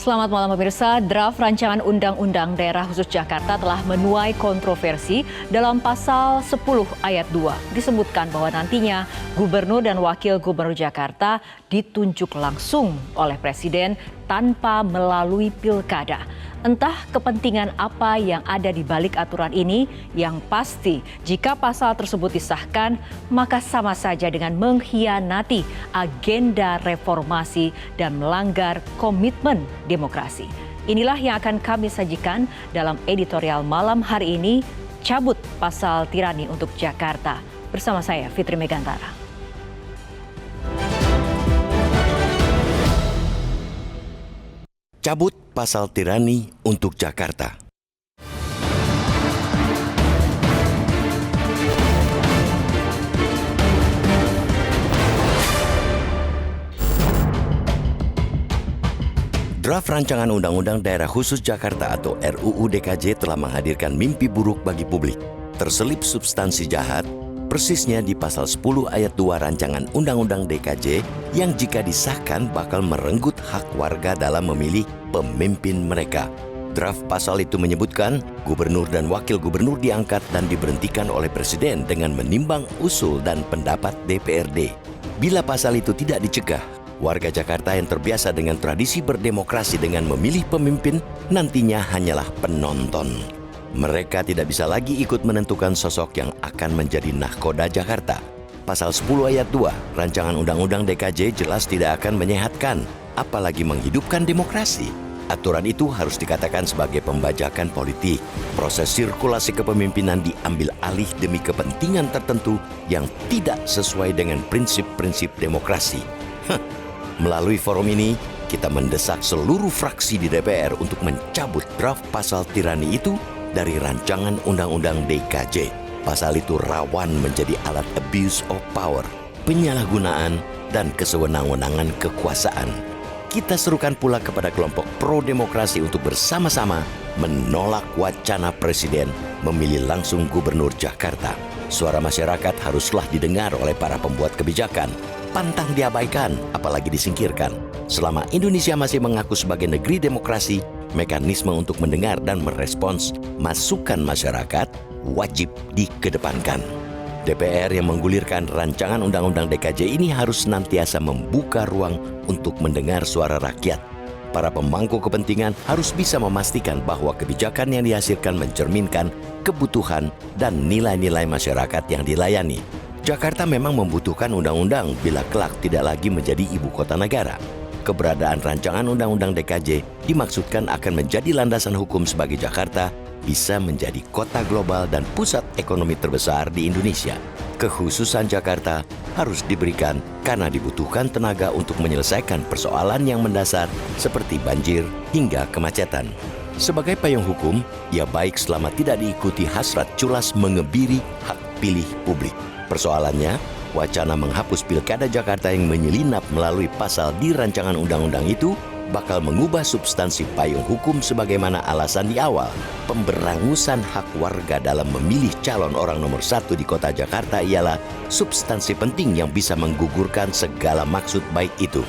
Selamat malam pemirsa, draft rancangan Undang-Undang Daerah Khusus Jakarta telah menuai kontroversi. Dalam pasal 10 ayat 2 disebutkan bahwa nantinya Gubernur dan Wakil Gubernur Jakarta ditunjuk langsung oleh Presiden tanpa melalui pilkada. Entah kepentingan apa yang ada di balik aturan ini, yang pasti jika pasal tersebut disahkan, maka sama saja dengan mengkhianati agenda reformasi dan melanggar komitmen demokrasi. Inilah yang akan kami sajikan dalam editorial malam hari ini, Cabut Pasal Tirani untuk Jakarta. Bersama saya, Fitri Megantara. Cabut pasal tirani untuk Jakarta. Draft Rancangan Undang-Undang Daerah Khusus Jakarta atau RUU DKJ telah menghadirkan mimpi buruk bagi publik. Terselip substansi jahat, persisnya di pasal 10 ayat 2 Rancangan Undang-Undang DKJ yang jika disahkan bakal merenggut hak warga dalam memilih pemimpin mereka. Draft pasal itu menyebutkan gubernur dan wakil gubernur diangkat dan diberhentikan oleh presiden dengan menimbang usul dan pendapat DPRD. Bila pasal itu tidak dicegah, warga Jakarta yang terbiasa dengan tradisi berdemokrasi dengan memilih pemimpin nantinya hanyalah penonton. Mereka tidak bisa lagi ikut menentukan sosok yang akan menjadi nahkoda Jakarta. Pasal 10 ayat 2 Rancangan Undang-Undang DKJ jelas tidak akan menyehatkan, apalagi menghidupkan demokrasi. Aturan itu harus dikatakan sebagai pembajakan politik. Proses sirkulasi kepemimpinan diambil alih demi kepentingan tertentu yang tidak sesuai dengan prinsip-prinsip demokrasi. Melalui forum ini, kita mendesak seluruh fraksi di DPR untuk mencabut draft pasal tirani itu dari rancangan Undang-Undang DKJ. Pasal itu rawan menjadi alat abuse of power, penyalahgunaan, dan kesewenang-wenangan kekuasaan. Kita serukan pula kepada kelompok pro-demokrasi untuk bersama-sama menolak wacana Presiden memilih langsung Gubernur Jakarta. Suara masyarakat haruslah didengar oleh para pembuat kebijakan. Pantang diabaikan, apalagi disingkirkan. Selama Indonesia masih mengaku sebagai negeri demokrasi, mekanisme untuk mendengar dan merespons masukan masyarakat wajib dikedepankan. DPR yang menggulirkan rancangan Undang-Undang DKJ ini harus senantiasa membuka ruang untuk mendengar suara rakyat. Para pemangku kepentingan harus bisa memastikan bahwa kebijakan yang dihasilkan mencerminkan kebutuhan dan nilai-nilai masyarakat yang dilayani. Jakarta memang membutuhkan undang-undang bila kelak tidak lagi menjadi ibu kota negara. Keberadaan rancangan Undang-Undang DKJ dimaksudkan akan menjadi landasan hukum sebagai Jakarta bisa menjadi kota global dan pusat ekonomi terbesar di Indonesia. Kekhususan Jakarta harus diberikan karena dibutuhkan tenaga untuk menyelesaikan persoalan yang mendasar seperti banjir hingga kemacetan. Sebagai payung hukum, ia baik selama tidak diikuti hasrat culas mengebiri hak pilih publik. Persoalannya, wacana menghapus Pilkada Jakarta yang menyelinap melalui pasal di rancangan undang-undang itu bakal mengubah substansi payung hukum sebagaimana alasan di awal. Pemberangusan hak warga dalam memilih calon orang nomor satu di kota Jakarta ialah substansi penting yang bisa menggugurkan segala maksud baik itu.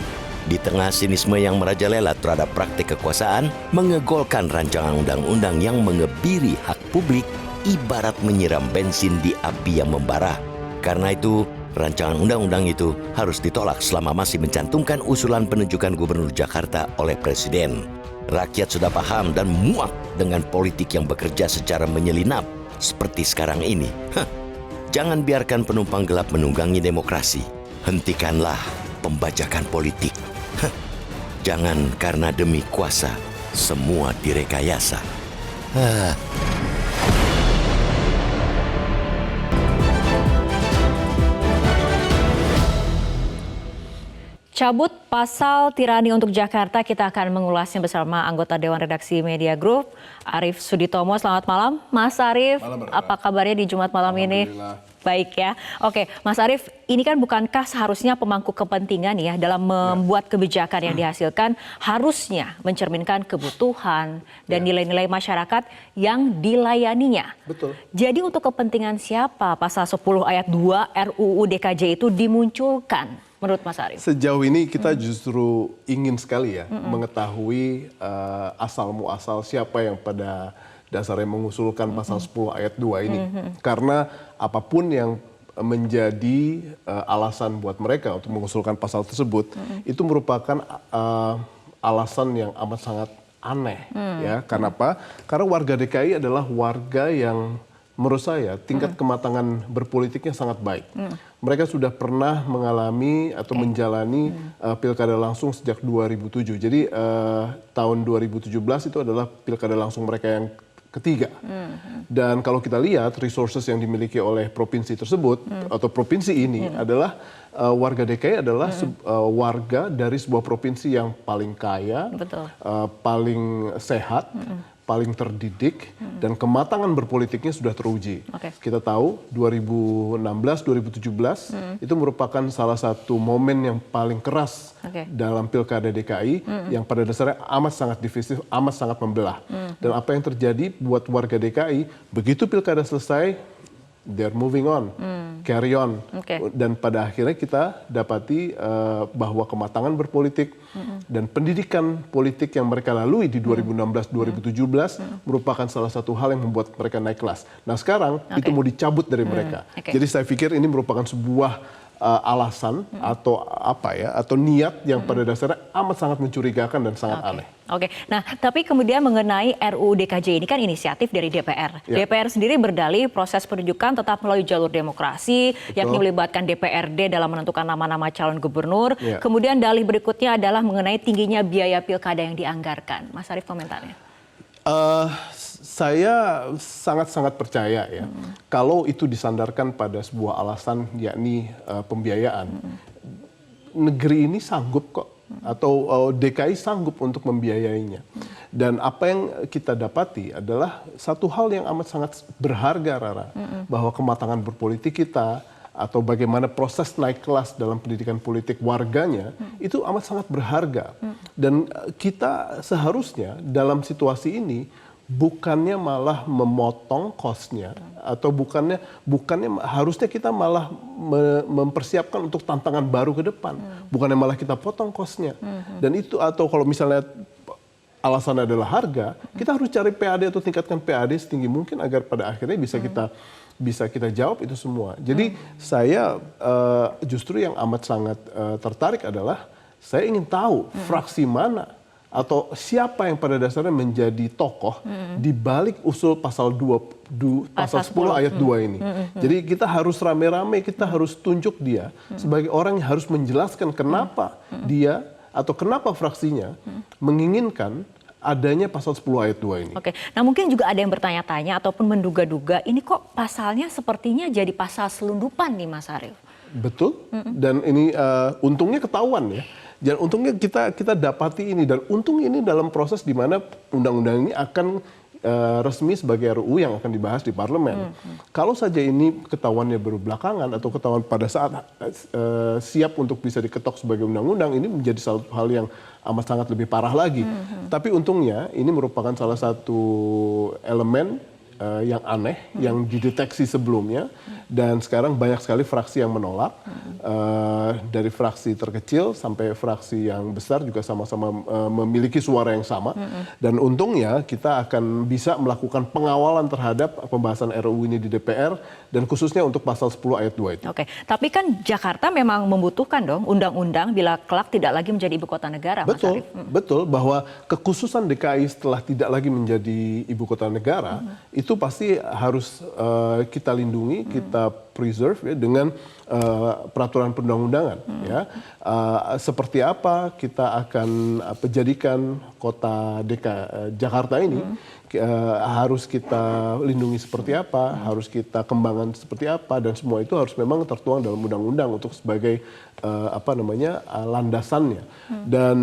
Di tengah sinisme yang merajalela terhadap praktik kekuasaan, mengegolkan rancangan undang-undang yang mengebiri hak publik ibarat menyiram bensin di api yang membara. Karena itu, rancangan undang-undang itu harus ditolak selama masih mencantumkan usulan penunjukan Gubernur Jakarta oleh Presiden. Rakyat sudah paham dan muak dengan politik yang bekerja secara menyelinap seperti sekarang ini. Jangan biarkan penumpang gelap menunggangi demokrasi. Hentikanlah pembajakan politik. Jangan karena demi kuasa semua direkayasa. Cabut pasal tirani untuk Jakarta, kita akan mengulasnya bersama anggota Dewan Redaksi Media Group, Arief Suditomo. Selamat malam, Mas Arief. Apa kabarnya di Jumat malam ini? Baik ya. Oke, Mas Arief, ini kan bukankah seharusnya pemangku kepentingan ya dalam membuat kebijakan yang dihasilkan harusnya mencerminkan kebutuhan dan nilai-nilai masyarakat yang dilayaninya. Betul. Jadi untuk kepentingan siapa pasal 10 ayat 2 RUU DKJ itu dimunculkan menurut Mas Arief? Sejauh ini kita justru ingin sekali ya mengetahui asal muasal siapa yang pada dasarnya mengusulkan pasal 10 ayat 2 ini. Karena apapun yang menjadi alasan buat mereka untuk mengusulkan pasal tersebut, itu merupakan alasan yang amat sangat aneh. Ya. Karena apa? Karena warga DKI adalah warga yang menurut saya tingkat kematangan berpolitiknya sangat baik. Mereka sudah pernah mengalami atau menjalani pilkada langsung sejak 2007. Jadi tahun 2017 itu adalah pilkada langsung mereka yang ketiga. Dan kalau kita lihat resources yang dimiliki oleh provinsi tersebut atau provinsi ini adalah warga DKI adalah warga dari sebuah provinsi yang paling kaya, paling sehat, paling terdidik, dan kematangan berpolitiknya sudah teruji. Kita tahu 2016-2017 itu merupakan salah satu momen yang paling keras dalam pilkada DKI yang pada dasarnya amat sangat divisif, amat sangat membelah. Dan apa yang terjadi buat warga DKI, begitu pilkada selesai, they're moving on, carry on. Dan pada akhirnya kita dapati bahwa kematangan berpolitik dan pendidikan politik yang mereka lalui di 2016-2017 merupakan salah satu hal yang membuat mereka naik kelas. Nah sekarang itu mau dicabut dari mereka. Jadi saya pikir ini merupakan sebuah alasan atau apa ya, atau niat yang pada dasarnya amat sangat mencurigakan dan sangat aneh. Nah tapi kemudian mengenai RUU DKJ ini kan inisiatif dari DPR. DPR sendiri berdalih proses penunjukan tetap melalui jalur demokrasi, yakni melibatkan DPRD dalam menentukan nama-nama calon gubernur. Kemudian dalih berikutnya adalah mengenai tingginya biaya pilkada yang dianggarkan. Mas Arief, komentarnya? Saya sangat-sangat percaya ya, kalau itu disandarkan pada sebuah alasan yakni pembiayaan, negeri ini sanggup kok, atau DKI sanggup untuk membiayainya. Dan apa yang kita dapati adalah satu hal yang amat sangat berharga, Rara, bahwa kematangan berpolitik kita atau bagaimana proses naik kelas dalam pendidikan politik warganya itu amat sangat berharga. Dan kita seharusnya dalam situasi ini bukannya malah memotong cost-nya atau bukannya harusnya kita malah mempersiapkan untuk tantangan baru ke depan, bukannya malah kita potong cost-nya. Dan itu, atau kalau misalnya alasannya adalah harga, kita harus cari PAD atau tingkatkan PAD setinggi mungkin agar pada akhirnya bisa kita jawab itu semua. Jadi saya justru yang amat sangat tertarik adalah saya ingin tahu fraksi mana atau siapa yang pada dasarnya menjadi tokoh di balik usul pasal 10 ayat 2 ini. Jadi kita harus rame-rame, kita harus tunjuk dia sebagai orang yang harus menjelaskan kenapa dia atau kenapa fraksinya menginginkan adanya pasal 10 ayat 2 ini. Nah mungkin juga ada yang bertanya-tanya ataupun menduga-duga, ini kok pasalnya sepertinya jadi pasal selundupan nih Mas Arief? Betul, dan ini untungnya ketahuan ya. Dan untungnya kita dapati ini, dan untung ini dalam proses di mana undang-undang ini akan resmi sebagai RUU yang akan dibahas di parlemen. Kalau saja ini ketahuannya baru belakangan atau ketahuan pada saat siap untuk bisa diketok sebagai undang-undang, ini menjadi satu hal yang amat sangat lebih parah lagi. Tapi untungnya ini merupakan salah satu elemen yang aneh, yang dideteksi sebelumnya, dan sekarang banyak sekali fraksi yang menolak, dari fraksi terkecil sampai fraksi yang besar juga sama-sama memiliki suara yang sama, dan untungnya kita akan bisa melakukan pengawalan terhadap pembahasan RUU ini di DPR, dan khususnya untuk pasal 10 ayat 2 itu. Tapi kan Jakarta memang membutuhkan dong undang-undang bila kelak tidak lagi menjadi ibu kota negara, Mas Arief. Betul, bahwa kekhususan DKI setelah tidak lagi menjadi ibu kota negara, itu pasti harus kita lindungi, kita preserve ya, dengan peraturan perundang-undangan. Ya. Seperti apa kita akan jadikan kota Jakarta ini, harus kita lindungi seperti apa, harus kita kembangkan seperti apa, dan semua itu harus memang tertuang dalam undang-undang untuk sebagai landasannya. Dan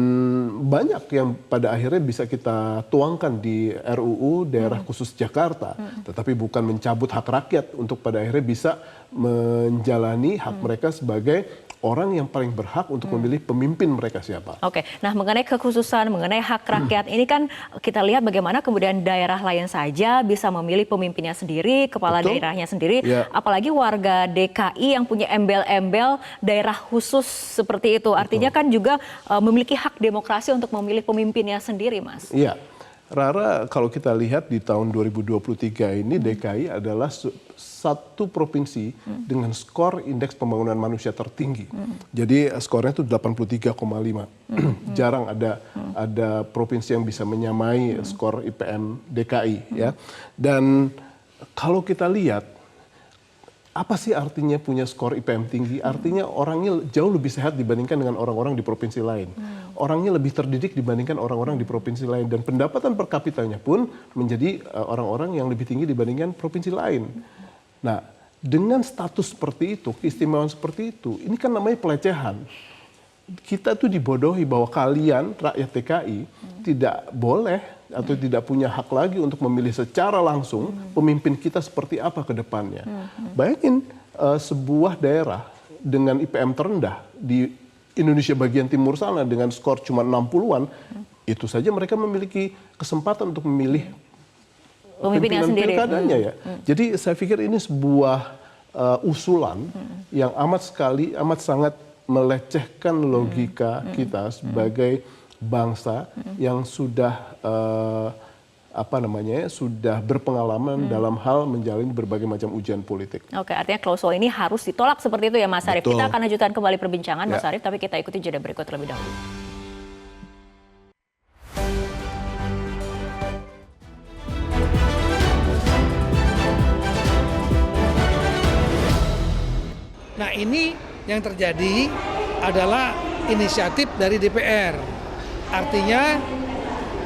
banyak yang pada akhirnya bisa kita tuangkan di RUU Daerah Khusus Jakarta, tetapi bukan mencabut hak rakyat untuk pada akhirnya bisa menjalani hak mereka sebagai orang yang paling berhak untuk memilih pemimpin mereka siapa. Oke, nah mengenai kekhususan, mengenai hak rakyat, ini kan kita lihat bagaimana kemudian daerah lain saja bisa memilih pemimpinnya sendiri, kepala daerahnya sendiri, apalagi warga DKI yang punya embel-embel daerah khusus seperti itu. Artinya kan juga memiliki hak demokrasi untuk memilih pemimpinnya sendiri, Mas. Iya. Rara, kalau kita lihat di tahun 2023 ini DKI adalah satu provinsi dengan skor indeks pembangunan manusia tertinggi. Jadi skornya itu 83,5. Jarang ada provinsi yang bisa menyamai skor IPM DKI ya. Dan kalau kita lihat apa sih artinya punya skor IPM tinggi? Artinya orangnya jauh lebih sehat dibandingkan dengan orang-orang di provinsi lain. Orangnya lebih terdidik dibandingkan orang-orang di provinsi lain. Dan pendapatan per kapitanya pun menjadi orang-orang yang lebih tinggi dibandingkan provinsi lain. Nah, dengan status seperti itu, keistimewaan seperti itu, ini kan namanya pelecehan. Kita tuh dibodohi bahwa kalian, rakyat DKI, tidak boleh atau tidak punya hak lagi untuk memilih secara langsung pemimpin kita seperti apa ke depannya. Bayangin sebuah daerah dengan IPM terendah di Indonesia bagian timur sana dengan skor cuma 60-an, itu saja mereka memiliki kesempatan untuk memilih pimpinan pilkadanya ya. Jadi saya pikir ini sebuah usulan yang amat sangat melecehkan logika kita sebagai bangsa yang sudah sudah berpengalaman dalam hal menjalani berbagai macam ujian politik. Oke, artinya klausul ini harus ditolak seperti itu ya Mas Arief. Betul. Kita akan lanjutkan kembali perbincangan Mas Arief, tapi kita ikuti jeda berikut terlebih dahulu. Nah ini yang terjadi adalah inisiatif dari DPR. Artinya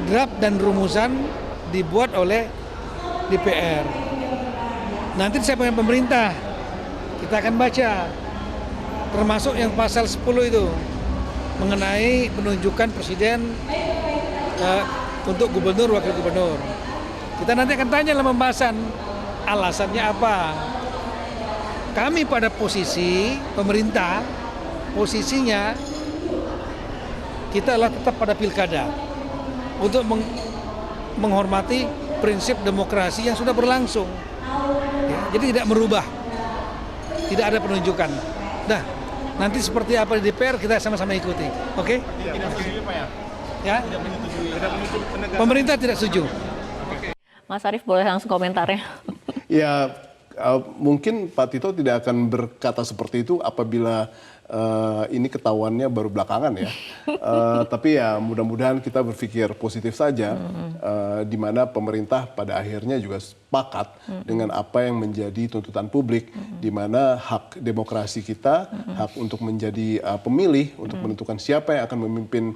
draft dan rumusan dibuat oleh DPR. Nanti saya dengan pemerintah, kita akan baca. Termasuk yang pasal 10 itu, mengenai penunjukan presiden untuk gubernur, wakil gubernur. Kita nanti akan tanya dalam pembahasan, alasannya apa. Kami pada posisi pemerintah, posisinya kita adalah tetap pada pilkada untuk menghormati prinsip demokrasi yang sudah berlangsung. Ya, jadi tidak merubah, tidak ada penunjukan. Nah, nanti seperti apa di DPR kita sama-sama ikuti, oke? Tidak setuju Pak ya? Ya? Tidak menyetujui penegakan. Pemerintah tidak setuju. Mas Arief boleh langsung komentarnya. Ya, mungkin Pak Tito tidak akan berkata seperti itu apabila ini ketahuannya baru belakangan ya. Tapi ya mudah-mudahan kita berpikir positif saja, di mana pemerintah pada akhirnya juga sepakat dengan apa yang menjadi tuntutan publik, di mana hak demokrasi kita, hak untuk menjadi pemilih, untuk menentukan siapa yang akan memimpin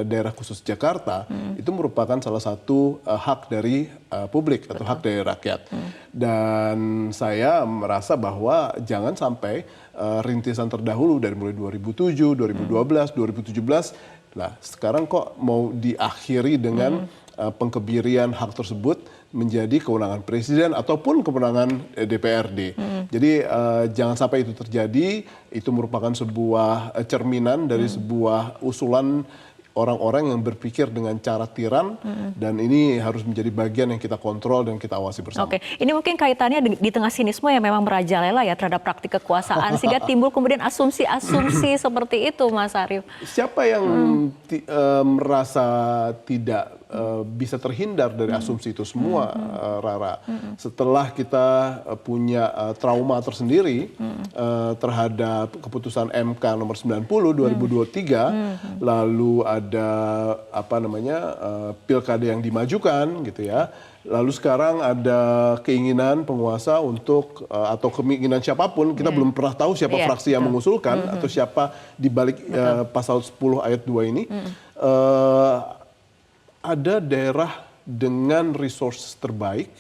daerah khusus Jakarta, itu merupakan salah satu hak dari publik atau hak dari rakyat. Dan saya merasa bahwa jangan sampai rintisan terdahulu dari mulai 2007, 2012, 2017, nah sekarang kok mau diakhiri dengan pengkebirian hak tersebut menjadi kewenangan presiden ataupun kewenangan DPRD. Jadi jangan sampai itu terjadi, itu merupakan sebuah cerminan dari sebuah usulan orang-orang yang berpikir dengan cara tiran, dan ini harus menjadi bagian yang kita kontrol dan kita awasi bersama. Oke, ini mungkin kaitannya di tengah sinisme yang memang merajalela ya terhadap praktik kekuasaan, sehingga timbul kemudian asumsi-asumsi seperti itu, Mas Arief. Siapa yang merasa tidak bisa terhindar dari asumsi itu semua, Rara? Setelah kita punya trauma tersendiri terhadap keputusan MK nomor 90 2023, lalu ada pilkada yang dimajukan gitu ya. Lalu sekarang ada keinginan penguasa untuk atau keinginan siapapun, kita belum pernah tahu siapa fraksi yang mengusulkan atau siapa di balik pasal 10 ayat 2 ini. Ada daerah dengan resource terbaik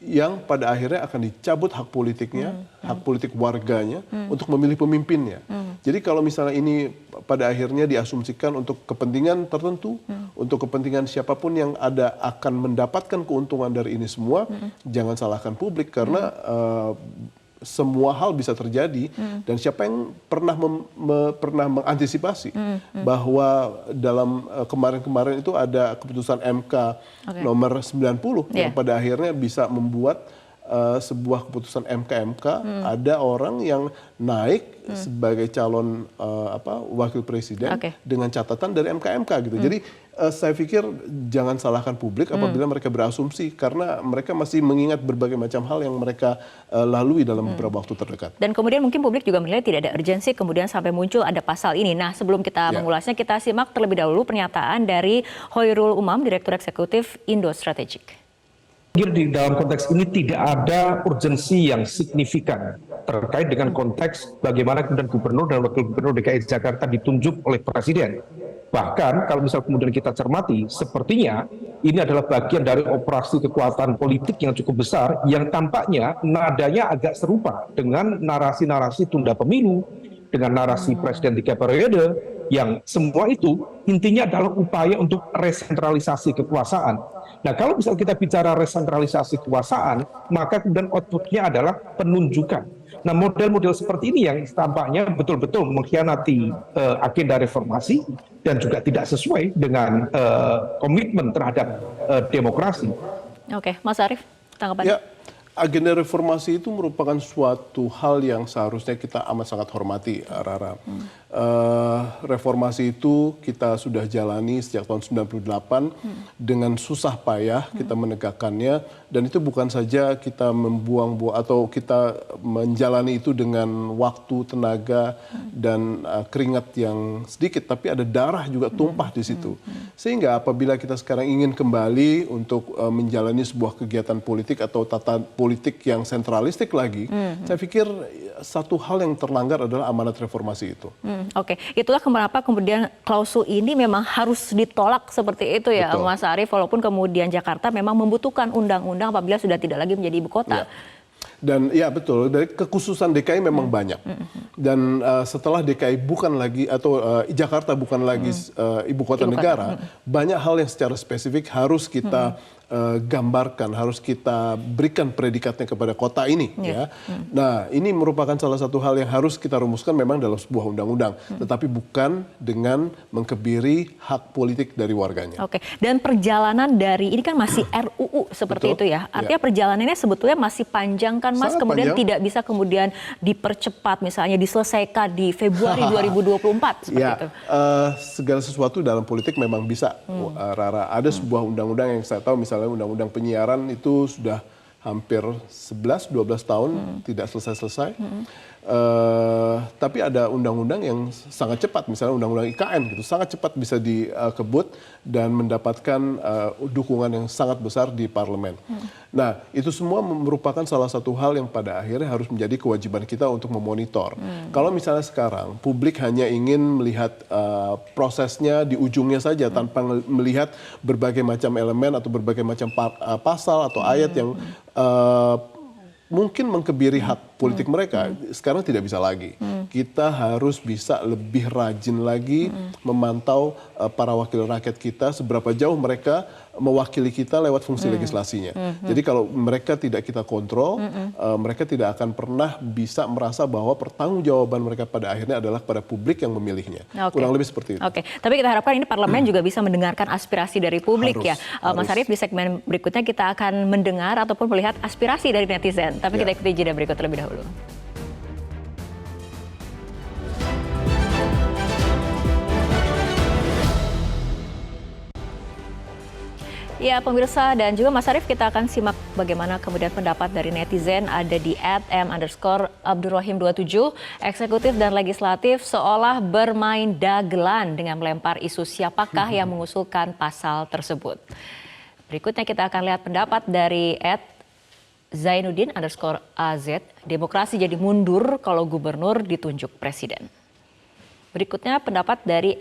yang pada akhirnya akan dicabut hak politiknya, hak politik warganya untuk memilih pemimpinnya. Jadi kalau misalnya ini pada akhirnya diasumsikan untuk kepentingan tertentu, untuk kepentingan siapapun yang ada akan mendapatkan keuntungan dari ini semua, jangan salahkan publik karena semua hal bisa terjadi dan siapa yang pernah pernah mengantisipasi bahwa dalam kemarin-kemarin itu ada keputusan MK nomor 90 yang pada akhirnya bisa membuat sebuah keputusan MK ada orang yang naik sebagai calon wakil presiden dengan catatan dari MK gitu. Jadi saya pikir jangan salahkan publik apabila mereka berasumsi karena mereka masih mengingat berbagai macam hal yang mereka lalui dalam beberapa waktu terdekat. Dan kemudian mungkin publik juga menilai tidak ada urgensi kemudian sampai muncul ada pasal ini. Nah, sebelum kita mengulasnya kita simak terlebih dahulu pernyataan dari Hoirul Umam, Direktur Eksekutif Indo Strategik. Di dalam konteks ini tidak ada urgensi yang signifikan terkait dengan konteks bagaimana kemudian gubernur dan wakil gubernur DKI Jakarta ditunjuk oleh presiden. Bahkan kalau misal kemudian kita cermati, sepertinya ini adalah bagian dari operasi kekuatan politik yang cukup besar yang tampaknya nadanya agak serupa dengan narasi-narasi tunda pemilu, dengan narasi presiden 3 periode, yang semua itu intinya adalah upaya untuk resentralisasi kekuasaan. Nah, kalau misal kita bicara resentralisasi kekuasaan, maka kemudian outputnya adalah penunjukan. Nah, model-model seperti ini yang tampaknya betul-betul mengkhianati agenda reformasi dan juga tidak sesuai dengan komitmen terhadap demokrasi. Oke, Mas Arief, tanggapannya? Ya, agenda reformasi itu merupakan suatu hal yang seharusnya kita amat sangat hormati, Rara. Reformasi itu kita sudah jalani sejak tahun 98 dengan susah payah kita menegakkannya dan itu bukan saja kita membuang-buang atau kita menjalani itu dengan waktu, tenaga dan keringat yang sedikit tapi ada darah juga tumpah di situ. Sehingga apabila kita sekarang ingin kembali untuk menjalani sebuah kegiatan politik atau tata politik yang sentralistik lagi, saya pikir satu hal yang terlanggar adalah amanat reformasi itu. Oke, itulah kenapa kemudian klausul ini memang harus ditolak seperti itu ya, Betul. Mas Arief, walaupun kemudian Jakarta memang membutuhkan undang-undang apabila sudah tidak lagi menjadi ibu kota. Ya. Dan ya betul, dari kekhususan DKI memang banyak. Dan setelah DKI bukan lagi atau Jakarta bukan lagi ibu kota negara, banyak hal yang secara spesifik harus kita gambarkan, harus kita berikan predikatnya kepada kota ini. Ya. Nah, ini merupakan salah satu hal yang harus kita rumuskan memang dalam sebuah undang-undang, tetapi bukan dengan mengkebiri hak politik dari warganya. Oke, dan perjalanan dari ini kan masih RUU seperti itu ya. Artinya perjalanannya sebetulnya masih panjang kan Mas, Sangat kemudian panjang. tidak bisa kemudian dipercepat misalnya diselesaikan di Februari 2024 seperti itu. Segala sesuatu dalam politik memang bisa, Rara. Ada sebuah undang-undang yang saya tahu misalnya undang-undang penyiaran itu sudah hampir 11-12 tahun tidak selesai-selesai. Tapi ada undang-undang yang sangat cepat, misalnya undang-undang IKN gitu, sangat cepat bisa dikebut dan mendapatkan dukungan yang sangat besar di parlemen. Nah, itu semua merupakan salah satu hal yang pada akhirnya harus menjadi kewajiban kita untuk memonitor. Kalau misalnya sekarang publik hanya ingin melihat prosesnya di ujungnya saja tanpa melihat berbagai macam elemen atau berbagai macam pasal atau ayat yang mungkin mengkebiri hak politik mereka, sekarang tidak bisa lagi. Kita harus bisa lebih rajin lagi memantau para wakil rakyat kita, seberapa jauh mereka mewakili kita lewat fungsi legislasinya. Jadi kalau mereka tidak kita kontrol, mereka tidak akan pernah bisa merasa bahwa pertanggungjawaban mereka pada akhirnya adalah pada publik yang memilihnya. Kurang lebih seperti itu. Oke, tapi kita harapkan ini parlemen juga bisa mendengarkan aspirasi dari publik ya. Mas Harus. Arief, di segmen berikutnya kita akan mendengar ataupun melihat aspirasi dari netizen. Tapi kita ikuti jeda berikut terlebih dahulu. Ya pemirsa dan juga Mas Arief, kita akan simak bagaimana kemudian pendapat dari netizen ada di @m_abdurrahim27, eksekutif dan legislatif seolah bermain dagelan dengan melempar isu siapakah yang mengusulkan pasal tersebut. Berikutnya kita akan lihat pendapat dari @Zainuddin_AZ, demokrasi jadi mundur kalau gubernur ditunjuk presiden. Berikutnya pendapat dari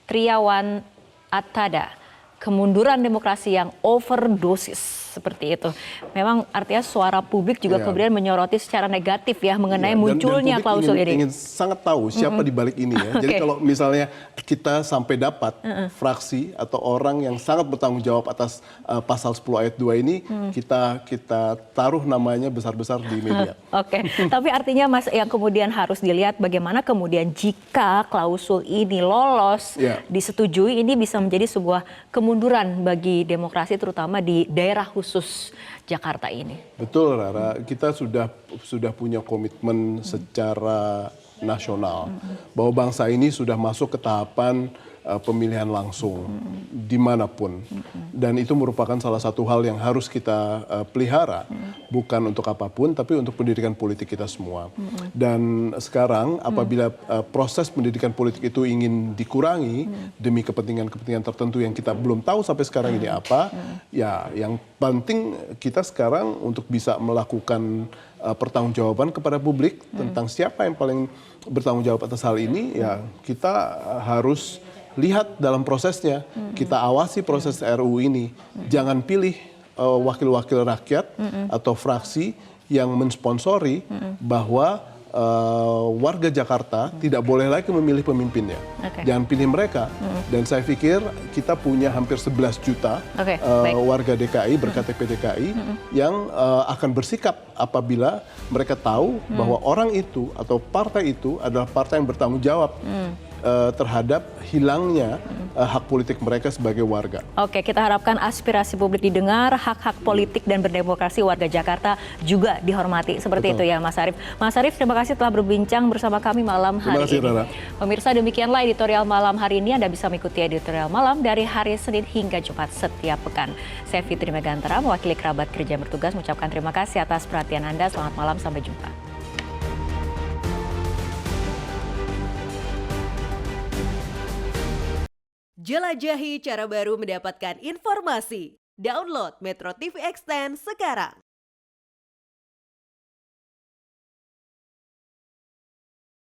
@Triawan Atada, kemunduran demokrasi yang overdosis seperti itu. Memang artinya suara publik juga kemudian menyoroti secara negatif ya mengenai munculnya publik klausul ini. ingin sangat tahu siapa di balik ini ya. Jadi kalau misalnya kita sampai dapat fraksi atau orang yang sangat bertanggung jawab atas pasal 10 ayat 2 ini, kita taruh namanya besar-besar di media. Oke, tapi artinya Mas yang kemudian harus dilihat bagaimana kemudian jika klausul ini lolos, disetujui, ini bisa menjadi sebuah kemunduran bagi demokrasi terutama di daerah khusus Jakarta ini. Betul Rara, kita sudah punya komitmen secara nasional bahwa bangsa ini sudah masuk ke tahapan pemilihan langsung dimanapun, dan itu merupakan salah satu hal yang harus kita pelihara, bukan untuk apapun tapi untuk pendidikan politik kita semua. Dan sekarang apabila proses pendidikan politik itu ingin dikurangi demi kepentingan-kepentingan tertentu yang kita belum tahu sampai sekarang ini apa, ya yang penting kita sekarang untuk bisa melakukan pertanggungjawaban kepada publik tentang siapa yang paling bertanggung jawab atas hal ini, ya kita harus lihat dalam prosesnya, kita awasi proses RUU ini. Jangan pilih wakil-wakil rakyat atau fraksi yang mensponsori bahwa warga Jakarta tidak boleh lagi memilih pemimpinnya. Jangan pilih mereka. Dan saya pikir kita punya hampir 11 juta warga DKI berKTP DKI yang akan bersikap apabila mereka tahu bahwa orang itu atau partai itu adalah partai yang bertanggung jawab terhadap hilangnya hak politik mereka sebagai warga. Oke, kita harapkan aspirasi publik didengar, hak-hak politik dan berdemokrasi warga Jakarta juga dihormati. Seperti itu ya Mas Arief. Mas Arief, terima kasih telah berbincang bersama kami malam hari ini. Rara. Pemirsa, demikianlah editorial malam hari ini. Anda bisa mengikuti editorial malam dari hari Senin hingga Jumat setiap pekan. Saya Fitri Megantara, mewakili kerabat kerja yang bertugas, mengucapkan terima kasih atas perhatian Anda. Selamat malam, sampai jumpa. Jelajahi cara baru mendapatkan informasi. Download Metro TV Extend sekarang.